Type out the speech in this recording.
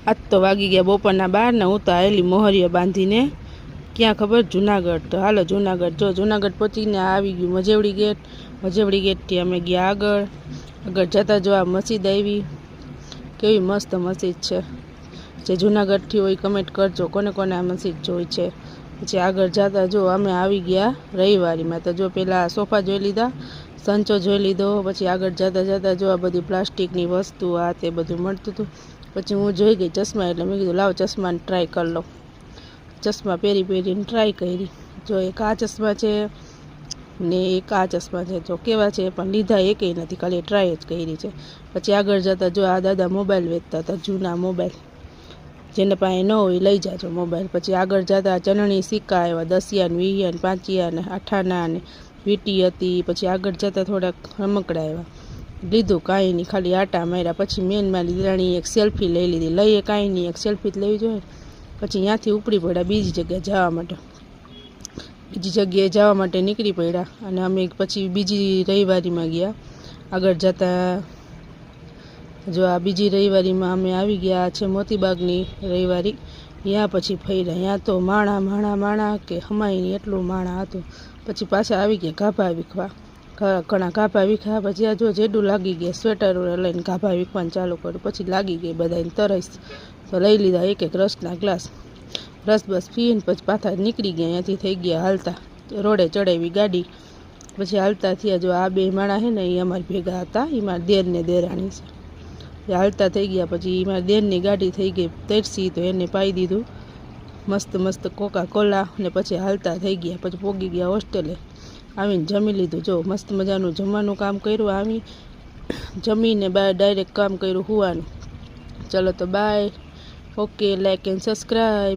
આજ તો વાગી ગયા બપોરના 12 ને હું તો આવેલી મોહરીઓ બાંધીને ક્યાં ખબર જુનાગઢ। તો હાલો જુનાગઢ જો જુનાગઢ પહોંચીને આવી ગયું મજેવડી ગેટથી અમે ગયા આગળ જતા જો આ મસ્જિદ આવી કેવી મસ્ત મસ્જિદ છે। જે જુનાગઢથી હોય કમેન્ટ કરજો કોને કોને આ મસ્જિદ જોઈ છે। પછી આગળ જતા જો અમે આવી ગયા રવિવારીમાં। તો જો પેલા સોફા જોઈ લીધા, સંચો જોઈ લીધો, પછી આગળ જતા જો આ બધી પ્લાસ્ટિકની વસ્તુ આ તે બધું મળતું હતું। પછી હું જોઈ ગઈ ચશ્મા એટલે મેં કીધું લાવ ચશ્માને ટ્રાય કરી લો। ચશ્મા પહેરીને ટ્રાય કરી। જો એક આ ચશ્મા છે ને એક આ ચશ્મા છે, જો કેવા છે પણ લીધા એકેય નથી, ખાલી ટ્રાય જ કરી છે। પછી આગળ જતા જો આ દાદા મોબાઈલ વેચતા હતા, જૂના મોબાઈલ, જેને પાસે ન હોય લઈ જાજો મોબાઈલ। પછી આગળ જતા ચનણી સિક્કા આવ્યા, 10 ને 20 ને 5 ને 8 ને વીટી હતી। પછી આગળ જતા થોડાક રમકડા આવ્યા, લીધું કાંઈ નહીં, ખાલી આટા માર્યા। પછી મેન મારી દીરાણી એક સેલ્ફી લઈ લીધી, લઈએ કાંઈ નહીં, એક સેલ્ફી જ લેવી જોઈએ। પછી ત્યાંથી ઉપડી પડ્યા બીજી જગ્યાએ જવા માટે નીકળી પડ્યા। અને અમે પછી બીજી રવિવારીમાં ગયા। આગળ જતા જો આ બીજી રવિવારીમાં અમે આવી ગયા છે મોતીબાગની રવિવારી। ત્યાં પછી ફર્યા, ત્યાં તો માણા કે હમાય નહીં એટલું માણા હતું। પછી પાછા આવી ગયા ગાભા વીખવા, ઘણા ગાભા વીખા। પછી આ જો જેડું લાગી ગયા, સ્વેટર લઈને ગાભા વીખવાનું ચાલુ કર્યું। પછી લાગી ગઈ બધાને તરસ, તો લઈ લીધા એક રસના ગ્લાસ, રસ બસ પીને પછી પાછા નીકળી ગયા। ત્યાંથી થઈ ગયા હાલતા, રોડે ચડાવી ગાડી। પછી હાલતા થયા, જો આ બે માણા છે ને એ અમારા ભેગા હતા, એ મારા દેર ને દેરાણી છે। હાલતા થઈ ગયા, પછી મારા દેરની ગાડી થઈ ગઈ તરસી, તો એને પાઈ દીધું મસ્ત કોકા કોલા ને પછી હાલતા થઈ ગયા। પછી પોગી ગયા હોસ્ટેલે, આવીને જમી લીધું, જો મસ્ત મજાનું જમવાનું કામ કર્યું। આવી જમીને બાય ડાયરેક્ટ કામ કર્યું હુવાનું। ચલો તો bye, okay, like and subscribe.